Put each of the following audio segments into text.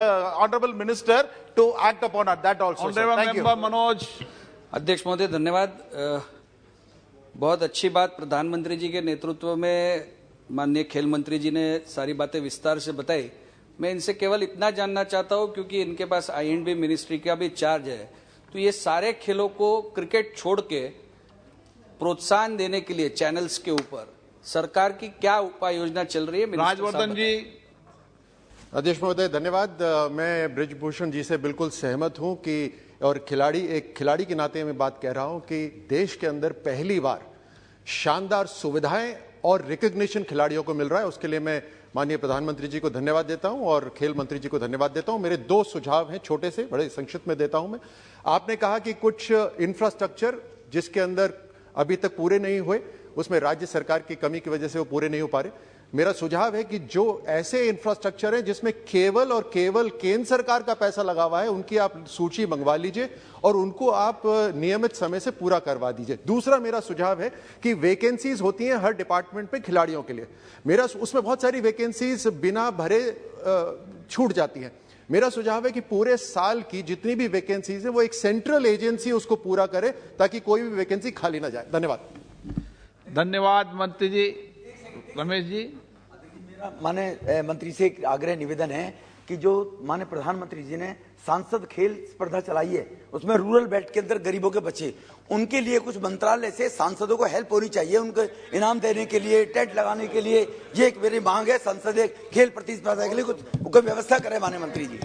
honorable minister to act upon that also. Sir. Thank you. Manoj अध्यक्ष महोदय धन्यवाद। बहुत अच्छी बात प्रधानमंत्री जी के नेतृत्व में माननीय खेल मंत्री जी ने सारी बातें विस्तार से बताई। मैं इनसे केवल इतना जानना चाहता हूं क्योंकि इनके पास INB मिनिस्ट्री का भी चार्ज है, तो ये सारे खेलों को क्रिकेट छोड़ के प्रोत्साहन देने के लिए चैनल्स के ऊपर सरकार की क्या उपाय योजना चल रही है? राजवर्धन जी। अध्यक्ष महोदय धन्यवाद। मैं ब्रिजभूषण जी से बिल्कुल सहमत हूं कि और एक खिलाड़ी के नाते मैं बात कह रहा हूं कि देश के अंदर पहली बार शानदार सुविधाएं और रिकॉग्निशन खिलाड़ियों को मिल रहा है। उसके लिए मैं माननीय प्रधानमंत्री जी को धन्यवाद देता हूं और खेल मंत्री जी को धन्यवाद देता हूं। मेरे दो सुझाव हैं, छोटे से बड़े संक्षिप्त में देता हूं मैं। आपने कहा कि कुछ इंफ्रास्ट्रक्चर जिसके अंदर अभी तक पूरे नहीं हुए, उसमें राज्य सरकार की कमी की वजह से वो पूरे नहीं हो पा रहे। मेरा सुझाव है कि जो ऐसे इंफ्रास्ट्रक्चर हैं जिसमें केवल और केवल केंद्र सरकार का पैसा लगा हुआ है, उनकी आप सूची मंगवा लीजिए और उनको आप नियमित समय से पूरा करवा दीजिए। दूसरा मेरा सुझाव है कि वैकेंसीज होती हैं हर डिपार्टमेंट में खिलाड़ियों के लिए, उसमें बहुत सारी वैकेंसीज बिना भरे छूट जाती हैं। मेरा सुझाव है कि पूरे साल की जितनी भी वैकेंसीज है वो एक सेंट्रल एजेंसी उसको पूरा करे ताकि कोई भी वैकेंसी खाली ना जाए। धन्यवाद। धन्यवाद मंत्री जी। रमेश जी। माने मंत्री से एक आग्रह निवेदन है कि जो माने प्रधानमंत्री जी ने सांसद खेल स्पर्धा चलाई है, उसमें रूरल बेल्ट के अंदर गरीबों के बच्चे, उनके लिए कुछ मंत्रालय से सांसदों को हेल्प होनी चाहिए, उनको इनाम देने के लिए, टेंट लगाने के लिए। ये एक मेरी मांग है, संसदीय खेल प्रतिस्पर्धा के लिए कुछ व्यवस्था करे माननीय मंत्री जी।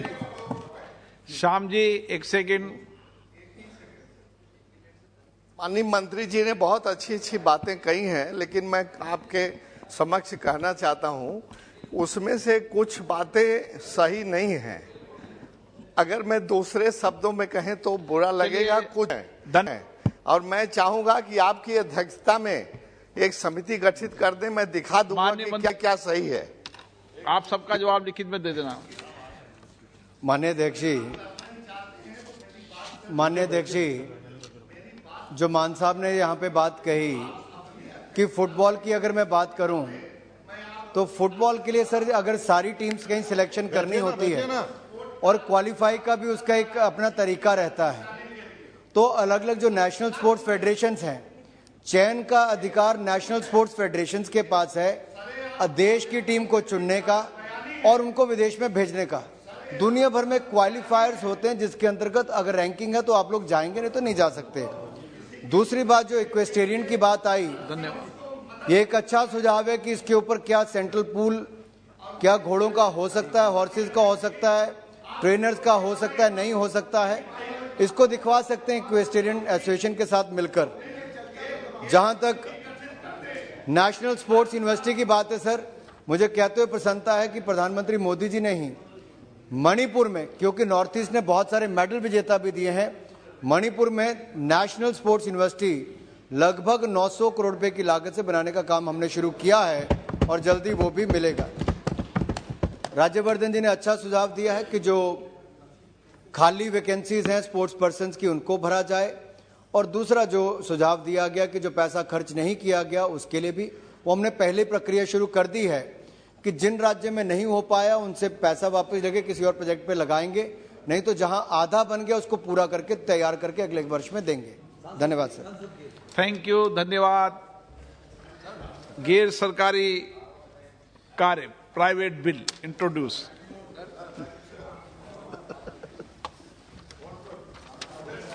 श्याम जी एक सेकेंड। माननीय मंत्री जी ने बहुत अच्छी अच्छी बातें कही हैं, लेकिन मैं आपके समक्ष कहना चाहता हूं उसमें से कुछ बातें सही नहीं हैं। अगर मैं दूसरे शब्दों में कहें तो बुरा लगेगा कुछ है। और मैं चाहूंगा कि आपकी अध्यक्षता में एक समिति गठित कर दें, मैं दिखा दूंगा कि क्या क्या सही है। आप सबका जवाब लिखित में दे देना। माननीय अध्यक्ष जी, जो मान साहब ने यहाँ पे बात कही कि फुटबॉल की अगर मैं बात करूं तो फुटबॉल के लिए सर अगर सारी टीम्स कहीं सिलेक्शन करनी होती है और क्वालिफाई का भी उसका एक अपना तरीका रहता है, तो अलग अलग जो नेशनल स्पोर्ट्स फेडरेशंस हैं, चयन का अधिकार नेशनल स्पोर्ट्स फेडरेशंस के पास है देश की टीम को चुनने का और उनको विदेश में भेजने का। दुनिया भर में क्वालिफायर्स होते हैं जिसके अंतर्गत अगर रैंकिंग है तो आप लोग जाएंगे, नहीं तो नहीं जा सकते। दूसरी बात जो इक्वेस्टेरियन की बात आई, धन्यवाद, ये एक अच्छा सुझाव है कि इसके ऊपर क्या सेंट्रल पूल क्या घोड़ों का हो सकता है, हॉर्सेस का हो सकता है, ट्रेनर्स का हो सकता है, नहीं हो सकता है, इसको दिखवा सकते हैं इक्वेस्टेरियन एसोसिएशन के साथ मिलकर। जहां तक नेशनल स्पोर्ट्स यूनिवर्सिटी की बात है सर, मुझे कहते हुए प्रसन्नता है कि प्रधानमंत्री मोदी जी ने ही मणिपुर में, क्योंकि नॉर्थ ईस्ट ने बहुत सारे मेडल विजेता भी दिए हैं, मणिपुर में नेशनल स्पोर्ट्स यूनिवर्सिटी लगभग 900 करोड़ रुपए की लागत से बनाने का काम हमने शुरू किया है और जल्दी वो भी मिलेगा। राज्यवर्धन जी ने अच्छा सुझाव दिया है कि जो खाली वैकेंसीज हैं स्पोर्ट्स पर्सन्स की, उनको भरा जाए। और दूसरा जो सुझाव दिया गया कि जो पैसा खर्च नहीं किया गया उसके लिए भी वो हमने पहले प्रक्रिया शुरू कर दी है कि जिन राज्य में नहीं हो पाया उनसे पैसा वापस लेके किसी और प्रोजेक्ट पे लगाएंगे, नहीं तो जहां आधा बन गया उसको पूरा करके तैयार करके अगले वर्ष में देंगे। धन्यवाद सर। Thank you. धन्यवाद। गैर सरकारी कार्य प्राइवेट बिल इंट्रोड्यूस।